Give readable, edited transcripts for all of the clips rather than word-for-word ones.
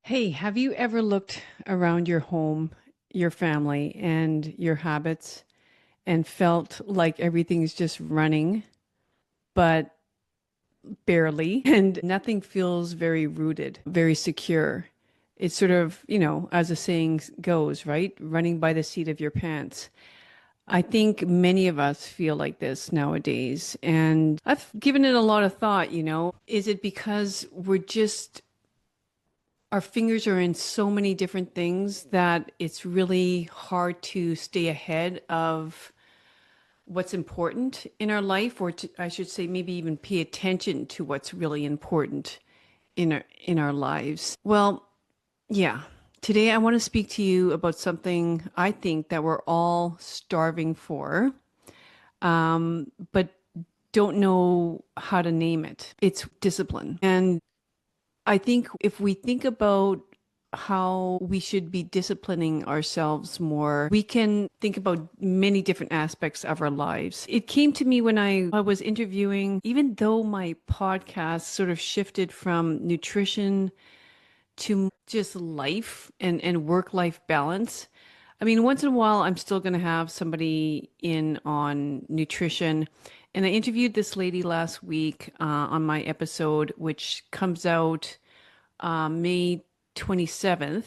Hey, have you ever looked around your home, your family, and your habits and felt like everything's just running, but barely, and nothing feels very rooted, very secure? It's sort of, as the saying goes, right? Running by the seat of your pants. I think many of us feel like this nowadays, and I've given it a lot of thought, Is it because we're just our fingers are in so many different things that it's really hard to stay ahead of what's important in our life, or I should say, maybe even pay attention to what's really important in our lives. Well, yeah. Today I want to speak to you about something I think that we're all starving for, but don't know how to name it. It's discipline. And I think if we think about how we should be disciplining ourselves more, we can think about many different aspects of our lives. It came to me when I was interviewing, even though my podcast sort of shifted from nutrition to just life and work-life balance. I mean, once in a while, I'm still going to have somebody in on nutrition. And I interviewed this lady last week on my episode, which comes out May 27th.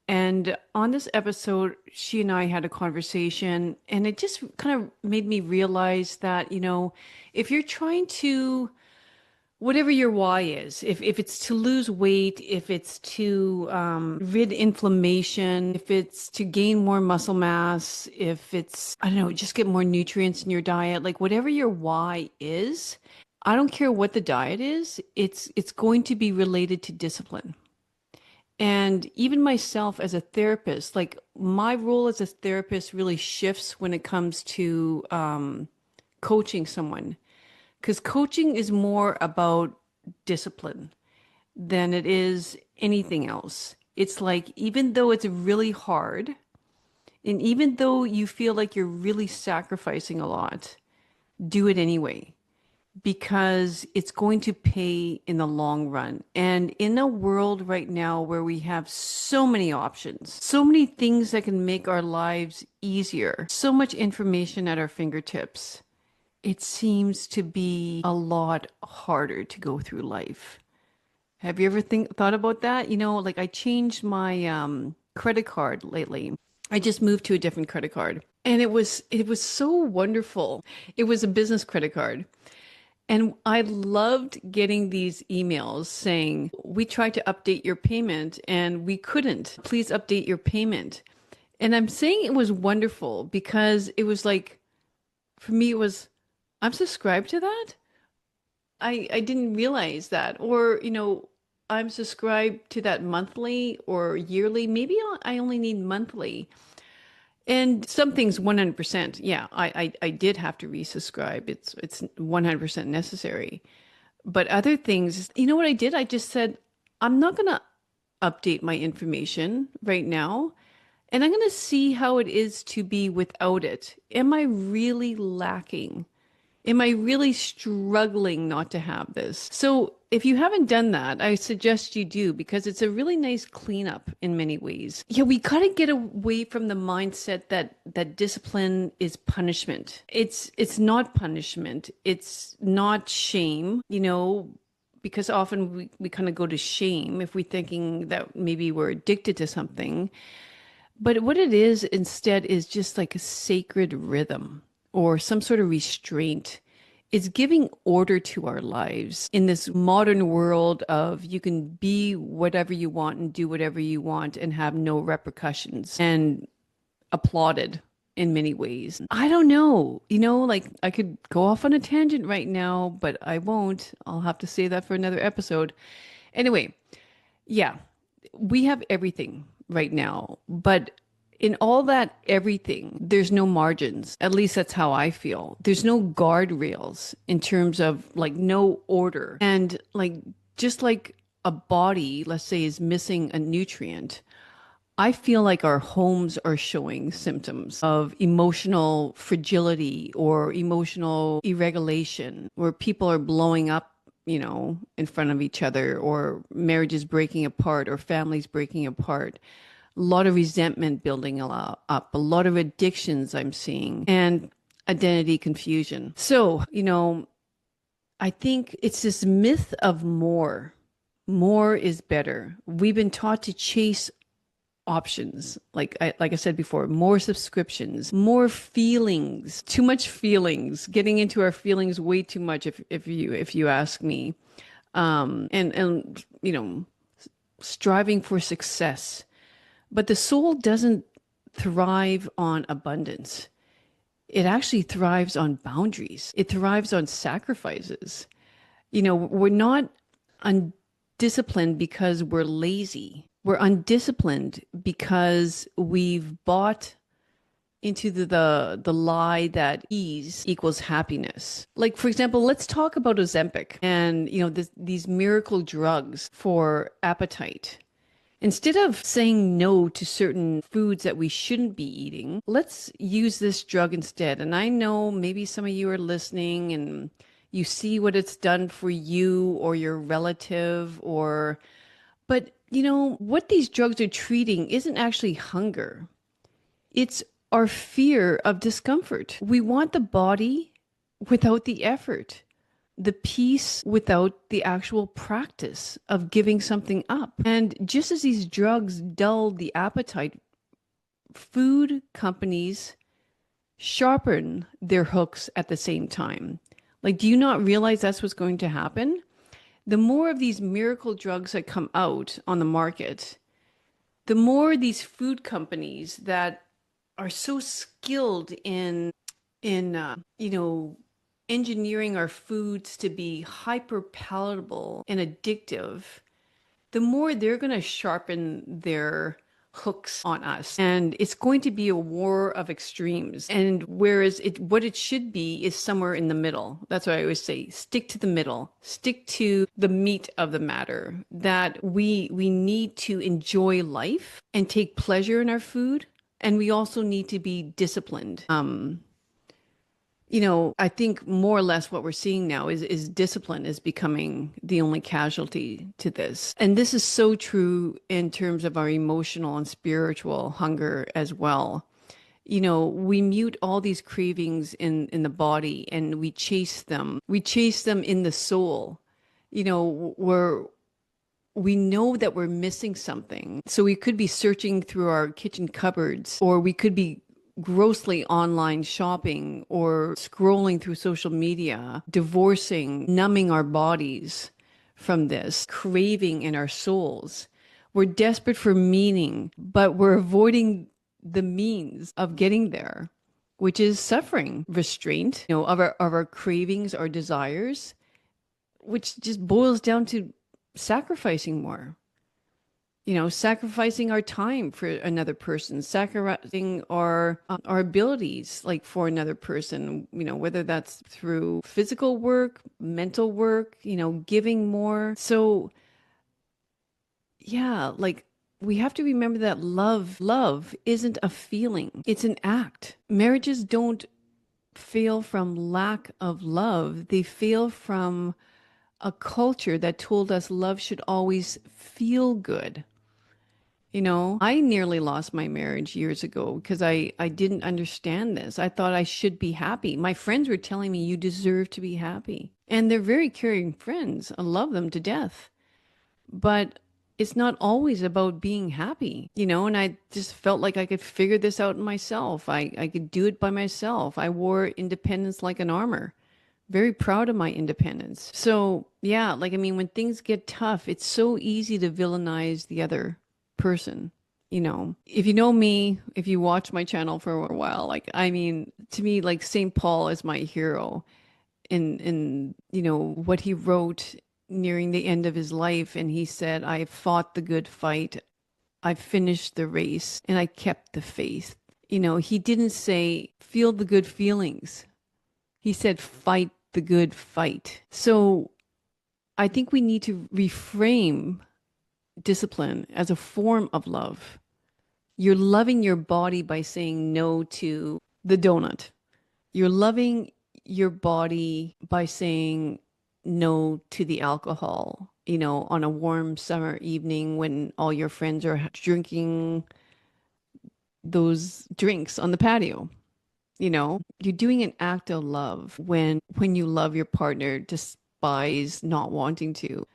And on this episode, she and I had a conversation, and it just kind of made me realize that, if you're trying to whatever your why is, if it's to lose weight, if it's to rid inflammation, if it's to gain more muscle mass, if it's, I don't know, just get more nutrients in your diet, like whatever your why is, I don't care what the diet is, it's going to be related to discipline. And even myself as a therapist, like my role as a therapist really shifts when it comes to coaching someone, because coaching is more about discipline than it is anything else. It's like, even though it's really hard, and even though you feel like you're really sacrificing a lot, do it anyway, because it's going to pay in the long run. And in a world right now where we have so many options, so many things that can make our lives easier, so much information at our fingertips, it seems to be a lot harder to go through life. Have you ever thought about that? Like I changed my credit card lately. I just moved to a different credit card. And it was so wonderful. It was a business credit card. And I loved getting these emails saying, "We tried to update your payment and we couldn't. Please update your payment." And I'm saying it was wonderful because it was like, for me, it was, I'm subscribed to that. I didn't realize that. Or, I'm subscribed to that monthly or yearly. Maybe I only need monthly. And some things 100%. Yeah, I did have to resubscribe. It's 100% necessary. But other things, you know what I did? I just said, I'm not going to update my information right now. And I'm going to see how it is to be without it. Am I really lacking? Am I really struggling not to have this? So if you haven't done that, I suggest you do, because it's a really nice cleanup in many ways. Yeah, we got to get away from the mindset that discipline is punishment. It's not punishment. It's not shame, because often we kind of go to shame if we're thinking that maybe we're addicted to something. But what it is instead is just like a sacred rhythm or some sort of restraint. It's giving order to our lives in this modern world of you can be whatever you want and do whatever you want and have no repercussions and applauded in many ways. I don't know, like I could go off on a tangent right now, but I won't. I'll have to say that for another episode. Anyway, yeah, we have everything right now, but in all that everything, there's no margins. At least that's how I feel. There's no guardrails in terms of like no order. And like, just like a body, let's say, is missing a nutrient, I feel like our homes are showing symptoms of emotional fragility or emotional irregulation, where people are blowing up in front of each other, or marriages breaking apart, or families breaking apart. A lot of resentment building up, a lot of addictions I'm seeing, and identity confusion. So, I think it's this myth of more. More is better. We've been taught to chase options. Like I said before, more subscriptions, more feelings, too much feelings, getting into our feelings way too much if you ask me. And striving for success. But the soul doesn't thrive on abundance. It actually thrives on boundaries. It thrives on sacrifices. We're not undisciplined because we're lazy. We're undisciplined because we've bought into the lie that ease equals happiness. Like, for example, let's talk about Ozempic and these miracle drugs for appetite. Instead of saying no to certain foods that we shouldn't be eating, let's use this drug instead. And I know maybe some of you are listening and you see what it's done for you or your relative, but what these drugs are treating isn't actually hunger. It's our fear of discomfort. We want the body without the effort, the peace without the actual practice of giving something up. And just as these drugs dull the appetite, food companies sharpen their hooks at the same time. Like, do you not realize that's what's going to happen? The more of these miracle drugs that come out on the market, the more these food companies that are so skilled in engineering our foods to be hyper palatable and addictive, the more they're going to sharpen their hooks on us. And it's going to be a war of extremes. And whereas what it should be is somewhere in the middle. That's what I always say. Stick to the middle. Stick to the meat of the matter, that we need to enjoy life and take pleasure in our food. And we also need to be disciplined. I think more or less what we're seeing now is discipline is becoming the only casualty to this. And this is so true in terms of our emotional and spiritual hunger as well. We mute all these cravings in the body and we chase them. We chase them in the soul. Where we know that we're missing something. So we could be searching through our kitchen cupboards, or we could be grossly online shopping or scrolling through social media, divorcing, numbing our bodies from this craving in our souls. We're desperate for meaning, but we're avoiding the means of getting there, which is suffering, restraint, of our cravings, our desires, which just boils down to sacrificing more. Sacrificing our time for another person, sacrificing our abilities like for another person, whether that's through physical work, mental work, giving more. So yeah, like we have to remember that love isn't a feeling. It's an act. Marriages don't fail from lack of love. They fail from a culture that told us love should always feel good. I nearly lost my marriage years ago because I didn't understand this. I thought I should be happy. My friends were telling me you deserve to be happy. And they're very caring friends. I love them to death. But it's not always about being happy, and I just felt like I could figure this out myself. I could do it by myself. I wore independence like an armor. Very proud of my independence. So yeah, like, I mean, when things get tough, it's so easy to villainize the other person. If you know me, if you watch my channel for a while, like, I mean, to me, like St. Paul is my hero in what he wrote nearing the end of his life. And he said, I fought the good fight. I finished the race and I kept the faith. He didn't say feel the good feelings. He said fight the good fight. So I think we need to reframe discipline as a form of love. You're loving your body by saying no to the donut. You're loving your body by saying no to the alcohol, on a warm summer evening when all your friends are drinking those drinks on the patio. You're doing an act of love when you love your partner despise not wanting to,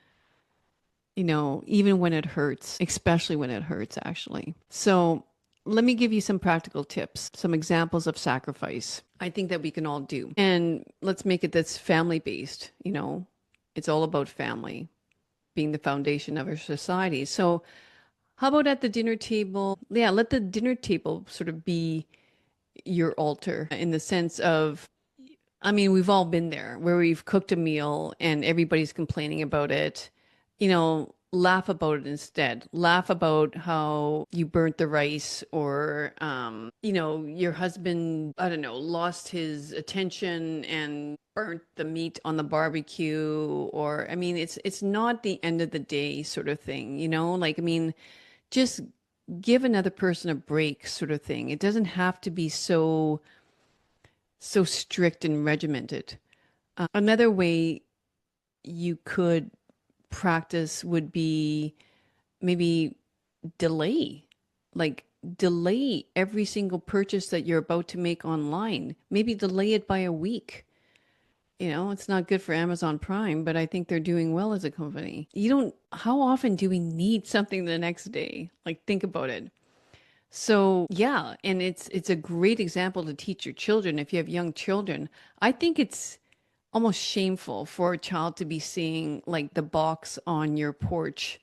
even when it hurts, especially when it hurts, actually. So let me give you some practical tips, some examples of sacrifice I think that we can all do. And let's make it that's family based, It's all about family being the foundation of our society. So how about at the dinner table? Yeah, let the dinner table sort of be your altar in the sense of, I mean, we've all been there where we've cooked a meal and everybody's complaining about it. Laugh about it instead. Laugh about how you burnt the rice or, your husband, I don't know, lost his attention and burnt the meat on the barbecue. Or, I mean, it's not the end of the day sort of thing, Like, I mean, just give another person a break sort of thing. It doesn't have to be so strict and regimented. Another way you could practice would be maybe delay, like delay every single purchase that you're about to make online. Maybe delay it by a week. It's not good for Amazon Prime, but I think they're doing well as a company. How often do we need something the next day? Like, think about it. So, yeah, and it's a great example to teach your children if you have young children. I think it's almost shameful for a child to be seeing like the box on your porch,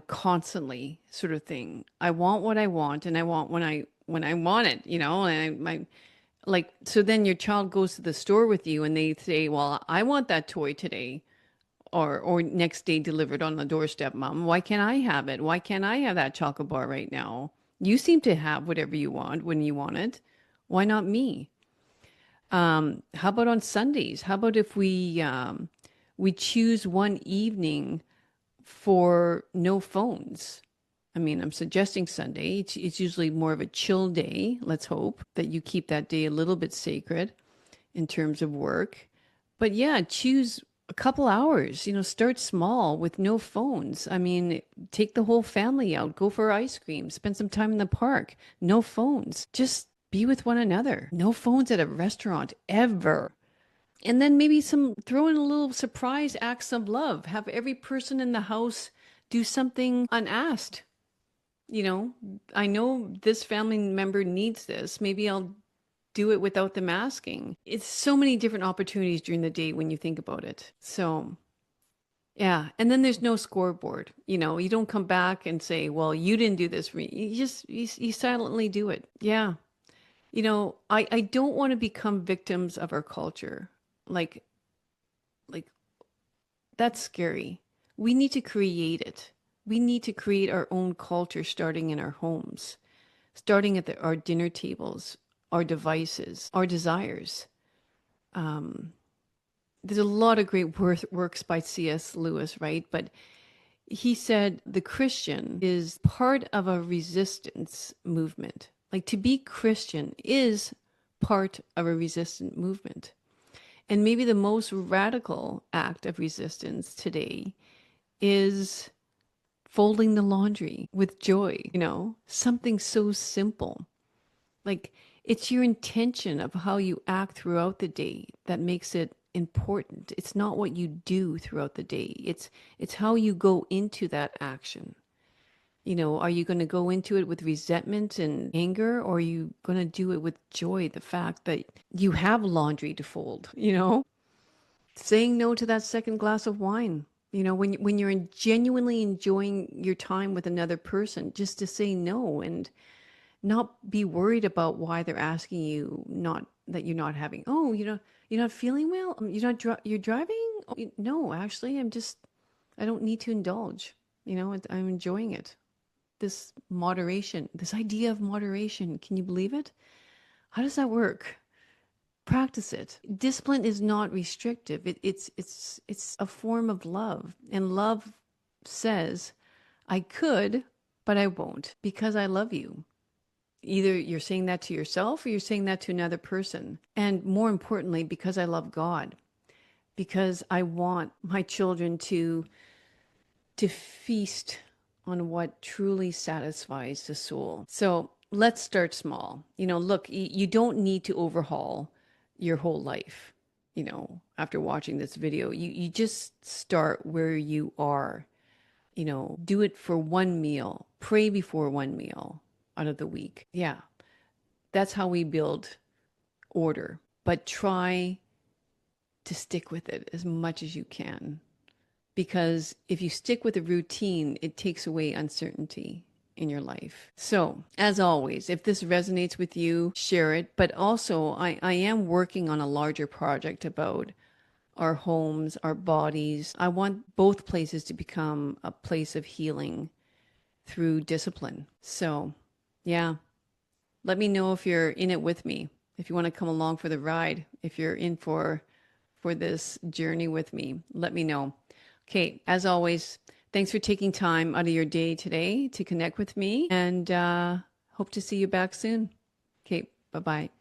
constantly sort of thing. I want what I want and I want when I want it, and like so then your child goes to the store with you and they say, "Well, I want that toy today." Or next day delivered on the doorstep, Mom. Why can't I have it? Why can't I have that chocolate bar right now? You seem to have whatever you want when you want it. Why not me? How about on Sundays? How about if we choose one evening for no phones? I mean, I'm suggesting Sunday. It's usually more of a chill day. Let's hope that you keep that day a little bit sacred in terms of work. But yeah, choose a couple hours, start small with no phones. I mean, take the whole family out, go for ice cream, spend some time in the park, no phones. Just be with one another. No phones at a restaurant ever. And then maybe throw in a little surprise acts of love. Have every person in the house do something unasked. You know, I know this family member needs this. Maybe I'll do it without them asking. It's so many different opportunities during the day when you think about it. So, yeah. And then there's no scoreboard. You don't come back and say, well, you didn't do this for me. You silently do it. Yeah. I don't want to become victims of our culture. Like, like that's scary. We need to create it. We need to create our own culture starting in our homes, starting at our dinner tables, our devices, our desires. Um, there's a lot of great works by C.S. Lewis, right? But he said the Christian is part of a resistance movement. Like to be Christian is part of a resistant movement. And maybe the most radical act of resistance today is folding the laundry with joy, something so simple. Like it's your intention of how you act throughout the day that makes it important. It's not what you do throughout the day. It's how you go into that action. Are you going to go into it with resentment and anger, or are you going to do it with joy, the fact that you have laundry to fold, Saying no to that second glass of wine. When you're genuinely enjoying your time with another person, just to say no and not be worried about why they're asking you not that you're not having. Oh, you're not feeling well. You're not you're driving. Oh, no, actually, I don't need to indulge. I'm enjoying it. This moderation, this idea of moderation. Can you believe it? How does that work? Practice it. Discipline is not restrictive. It's a form of love, and love says, "I could, but I won't because I love you." Either you're saying that to yourself or you're saying that to another person. And more importantly, because I love God. because I want my children to feast on what truly satisfies the soul. So let's start small. Look, you don't need to overhaul your whole life, after watching this video. You just start where you are. Do it for one meal, pray before one meal out of the week. Yeah, that's how we build order. But try to stick with it as much as you can. Because if you stick with a routine, it takes away uncertainty in your life. So, as always, if this resonates with you, share it. But also, I am working on a larger project about our homes, our bodies. I want both places to become a place of healing through discipline. So, yeah, let me know if you're in it with me, if you want to come along for the ride, if you're in for this journey with me, let me know. Okay, as always, thanks for taking time out of your day today to connect with me, and hope to see you back soon. Okay, bye-bye.